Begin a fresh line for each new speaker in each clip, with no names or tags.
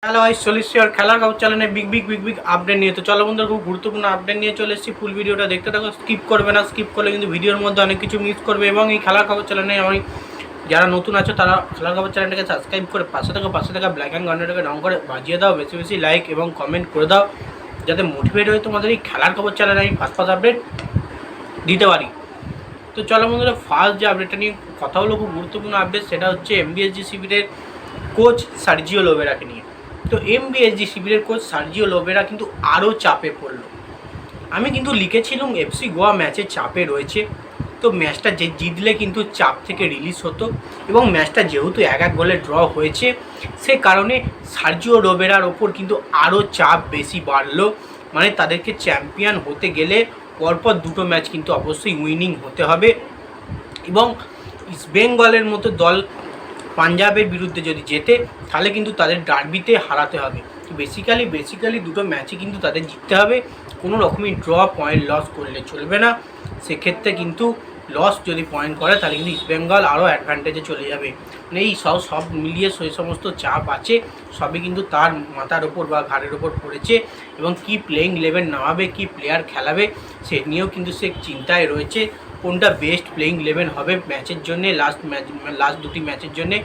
Hello guys, চলে এসেছি আর খেলার খবর চ্যানেলে বিগ আপডেট নিয়ে। তো চলো বন্ধুরা, খুব গুরুত্বপূর্ণ আপডেট নিয়ে চলে এসেছি। ফুল ভিডিওটা দেখতে থাকো, স্কিপ করবে না। স্কিপ করলে কিন্তু ভিডিওর মধ্যে অনেক কিছু মিস করবে। এবং এই খেলার খবর চ্যানেলে আমি যারা নতুন আছো তারা খেলার খবর চ্যানেলটাকে সাবস্ক্রাইব করে পাশে থাকা ব্ল্যাক অ্যান্ড ঘন্টাটাকে ডাউন করে বাজিয়ে দাও। বেশি বেশি লাইক এবং কমেন্ট করে দাও, যাতে মোটিভেট হয়ে তোমাদের এই খেলার খবর চ্যানেলে আমি ফার্স্ট আপডেট দিতে পারি। তো চলো বন্ধুরা, ফার্স্ট যে আপডেটটা নিয়ে কথা হলো, খুব গুরুত্বপূর্ণ আপডেট। সেটা হচ্ছে এমবিএসজি শিবিরের কোচ সার্জিও লোবেরাকে নিয়ে। তো এমবিএসজি শিবিরের কোচ সার্জিও লোবেরা কিন্তু আরও চাপে পড়ল। আমি কিন্তু লিখেছিলাম এফসি গোয়া ম্যাচে চাপে রয়েছে। তো ম্যাচটা যে জিতলে কিন্তু চাপ থেকে রিলিজ হতো, এবং ম্যাচটা যেহেতু এক গোলে ড্র হয়েছে, সে কারণে সার্জিও লোবেরার ওপর কিন্তু আরও চাপ বেশি বাড়লো। মানে তাদেরকে চ্যাম্পিয়ন হতে গেলে পরপর দুটো ম্যাচ কিন্তু অবশ্যই উইনিং হতে হবে, এবং ইস্টবেঙ্গলের মতো দল পাঞ্জাবের বিরুদ্ধে যদি জেতে, তাহলে কিন্তু তাদের ডার্বিতে হারাতে হবে। তো বেসিক্যালি দুটো ম্যাচই কিন্তু তাদের জিততে হবে। কোনো রকমই ড্র পয়েন্ট লস করলে চলবে না। সেক্ষেত্রে কিন্তু লস যদি পয়েন্ট করে, তাহলে কিন্তু ইস্টবেঙ্গল আরও অ্যাডভান্টেজে চলে যাবে। মানে এই সব মিলিয়ে সেই সমস্ত চাপ আছে, সবই কিন্তু তার মাথার ওপর বা ঘাড়ের ওপর পড়েছে। এবং কি প্লেইং ইলেভেন নামাবে, কি প্লেয়ার খেলাবে, সে নিয়েও কিন্তু সে চিন্তায় রয়েছে। কোনটা বেস্ট প্লেইং ইলেভেন হবে ম্যাচের জন্যে, লাস্ট দুটি ম্যাচের জন্যে,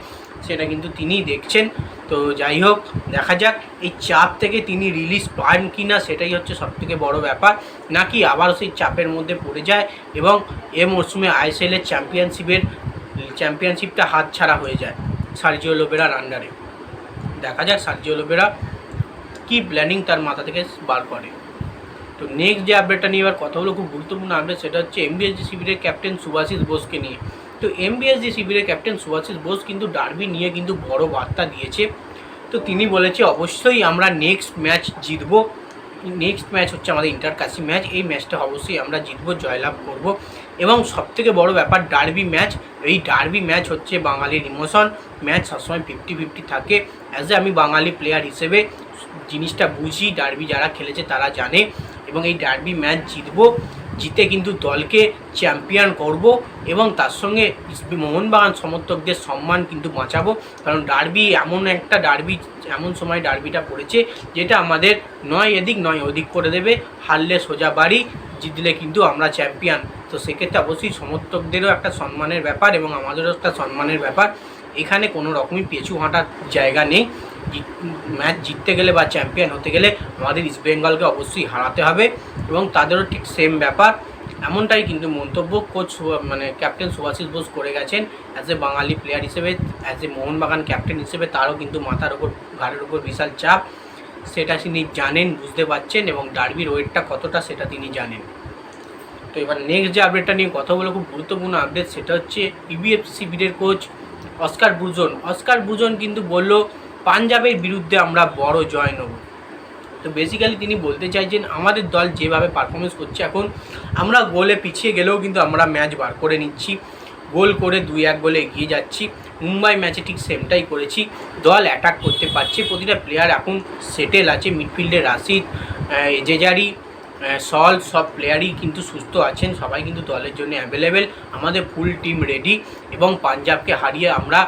সেটা কিন্তু তিনিই দেখছেন। তো যাই হোক, দেখা যাক এই চাপ থেকে তিনি রিলিজ পান কি না, সেটাই হচ্ছে সবথেকে বড় ব্যাপার। নাকি আবারও সেই চাপের মধ্যে পড়ে যায় এবং এ মরশুমে আইএসএলের চ্যাম্পিয়নশিপটা হাতছাড়া হয়ে যায় সার্জিও লোবেরার আন্ডারে। দেখা যাক সার্জিও লোবেরা কী প্ল্যানিং তার মাথা থেকে বার করে। তো নেক্সট যে আপডেটটা নিয়ে এবার কথা হলো, খুব গুরুত্বপূর্ণ আপডেট। সেটা হচ্ছে এমবিএসজি শিবিরের ক্যাপ্টেন সুভাশিস বোসকে নিয়ে। তো এমবিএসজি শিবিরের ক্যাপ্টেন সুভাশিস বোস কিন্তু ডার্বি নিয়ে কিন্তু বড় বার্তা দিয়েছে। তো তিনি বলেছে, অবশ্যই আমরা নেক্সট ম্যাচ জিতবো। নেক্সট ম্যাচ হচ্ছে আমাদের ইন্টারকাশি ম্যাচ। এই ম্যাচটা অবশ্যই আমরা জিতবো, জয়লাভ করব। এবং সবথেকে বড় ব্যাপার, ডার্বি ম্যাচ। এই ডার্বি ম্যাচ হচ্ছে বাঙালির ইমোশন। ম্যাচ সবসময় 50-50 থাকে। অ্যাজ এ আমি বাঙালি প্লেয়ার হিসেবে জিনিসটা বুঝি, ডার্বি যারা খেলেছে তারা জানে। এবং এই ডার্বি ম্যাচ জিতে কিন্তু দলকে চ্যাম্পিয়ন করব, এবং তার সঙ্গে মোহনবাগান সমর্থকদের সম্মান কিন্তু বাঁচাবো। কারণ এমন সময় ডার্বিটা পড়েছে, যেটা আমাদের নয় এদিক নয় ওদিক করে দেবে। হারলে সোজা বাড়ি, জিতলে কিন্তু আমরা চ্যাম্পিয়ন। তো সেক্ষেত্রে অবশ্যই সমর্থকদেরও একটা সম্মানের ব্যাপার, এবং আমাদেরও একটা সম্মানের ব্যাপার। এখানে কোনো রকমই পিছু হাঁটার জায়গা নেই। ম্যাচ জিততে গেলে বা চ্যাম্পিয়ন হতে গেলে আমাদের ইস্টবেঙ্গলকে অবশ্যই হারাতে হবে, এবং তাদেরও ঠিক সেম ব্যাপার। এমনটাই কিন্তু মন্তব্য ক্যাপ্টেন সুভাশিস বোস করে গেছেন। অ্যাজ এ বাঙালি প্লেয়ার হিসেবে, অ্যাজ এ মোহনবাগান ক্যাপ্টেন হিসেবে তারও কিন্তু মাথার ওপর ঘাড়ের ওপর বিশাল চাপ। সেটা তিনি জানেন, বুঝতে পারছেন, এবং ডার্বির ওয়েটটা কতটা সেটা তিনি জানেন। তো এবার নেক্সট যে আপডেটটা নিয়ে কথা বলে, খুব গুরুত্বপূর্ণ আপডেট। সেটা হচ্ছে ইবিএফসি শিবিরের কোচ অস্কার ব্রুজন কিন্তু বলল, পাঞ্জাবের বিরুদ্ধে আমরা বড় জয় নেব। তো বেসিক্যালি তিনি বলতে চাইছেন, আমাদের দল যেভাবে পারফরমেন্স করছে এখন, আমরা গোলে পিছিয়ে গেলেও কিন্তু আমরা ম্যাচ বার করে নিচ্ছি, গোল করে 2-1 গোলে এগিয়ে যাচ্ছি। মুম্বাই ম্যাচে ঠিক সেমটাই করেছি। দল অ্যাটাক করতে পারছে, প্রতিটা প্লেয়ার এখন সেটেল আছে। মিডফিল্ডে রাশিদ, এজেজারি, সব প্লেয়ারই কিন্তু সুস্থ আছেন, সবাই কিন্তু দলের জন্য অ্যাভেলেবেল। আমাদের ফুল টিম রেডি, এবং পাঞ্জাবকে হারিয়ে আমরা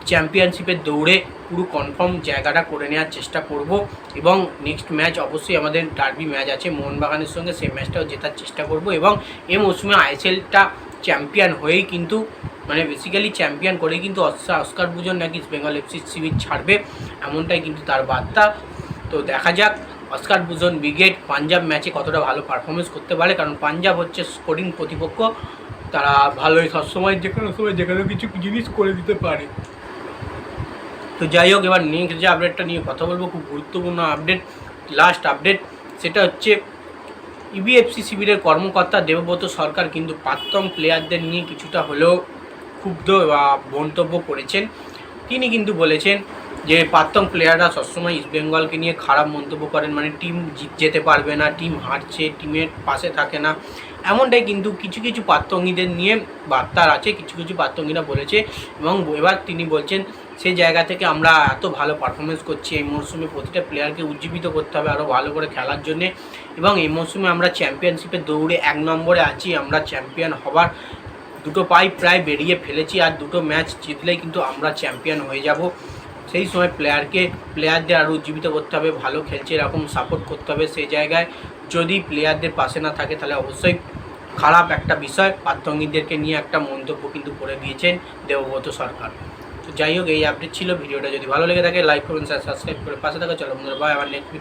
চ্যাম্পিয়নশিপের দৌড়ে পুরো কনফার্ম জায়গাটা করে নেওয়ার চেষ্টা করব। এবং নেক্সট ম্যাচ অবশ্যই আমাদের ডার্বি ম্যাচ আছে মোহনবাগানের সঙ্গে, সেই ম্যাচটাও জেতার চেষ্টা করব। এবং এই মৌসুমে আইএসএলটা চ্যাম্পিয়ন হয়েই কিন্তু, বেসিক্যালি চ্যাম্পিয়ন করেই কিন্তু অস্কার ব্রুজন নাকি বেঙ্গল এফসি শিবির ছাড়বে, এমনটাই কিন্তু তার বার্তা। তো দেখা যাক অস্কার ব্রুজন ব্রিগেড পাঞ্জাব ম্যাচে কতটা ভালো পারফরমেন্স করতে পারে, কারণ পাঞ্জাব হচ্ছে স্কোরিং প্রতিপক্ষ। তারা ভালোই সবসময় যেখানে কিছু জিনিস করে দিতে পারে। তো যাই হোক, এবার নেক্সট যে আপডেটটা নিয়ে কথা বলবো, খুব গুরুত্বপূর্ণ আপডেট, লাস্ট আপডেট। সেটা হচ্ছে ইবিএফসি শিবিরের কর্মকর্তা দেবব্রত সরকার কিন্তু প্রাক্তন প্লেয়ারদের নিয়ে কিছুটা হলেও ক্ষুব্ধ বা মন্তব্য করেছেন। তিনি কিন্তু বলেছেন যে প্রাক্তন প্লেয়াররা সবসময় ইস্টবেঙ্গলকে নিয়ে খারাপ মন্তব্য করেন, মানে টিম যেতে পারবে না, টিম হারছে, টিমের পাশে থাকে না, এমনটাই কিন্তু কিছু প্রাক্তনীদের নিয়ে বার্তা আছে, কিছু প্রাক্তনীরা বলেছে। এবং এবার তিনি বলছেন, সেই জায়গা থেকে আমরা এত ভালো পারফরমেন্স করছি এই মরশুমে, প্রতিটা প্লেয়ারকে উজ্জীবিত করতে হবে আরও ভালো করে খেলার জন্যে। এবং এই মরশুমে আমরা চ্যাম্পিয়নশিপের দৌড়ে 1 নম্বরে আছি, আমরা চ্যাম্পিয়ন হবার দুটো পাই প্রায় বেরিয়ে ফেলেছি, আর দুটো ম্যাচ জিতলেই কিন্তু আমরা চ্যাম্পিয়ন হয়ে যাব। সেই সময় প্লেয়ারদের আরও উজ্জীবিত করতে হবে, ভালো খেলছে এরকম সাপোর্ট করতে হবে। সেই জায়গায় যদি প্লেয়ারদের পাশে না থাকে তাহলে অবশ্যই খারাপ একটা বিষয়। প্রাত্যঙ্গিকদেরকে নিয়ে একটা মন্তব্য কিন্তু করে দিয়েছেন দেবব্রত সরকার। তো যাই হোক, এই আপডেট ছিল। ভিডিওটা যদি ভালো লেগে থাকে লাইক করুন, সাবস্ক্রাইব করে পাশে থাকা। চলো বন্ধুরা, বাই, আবার নেক্সট ভিডিও।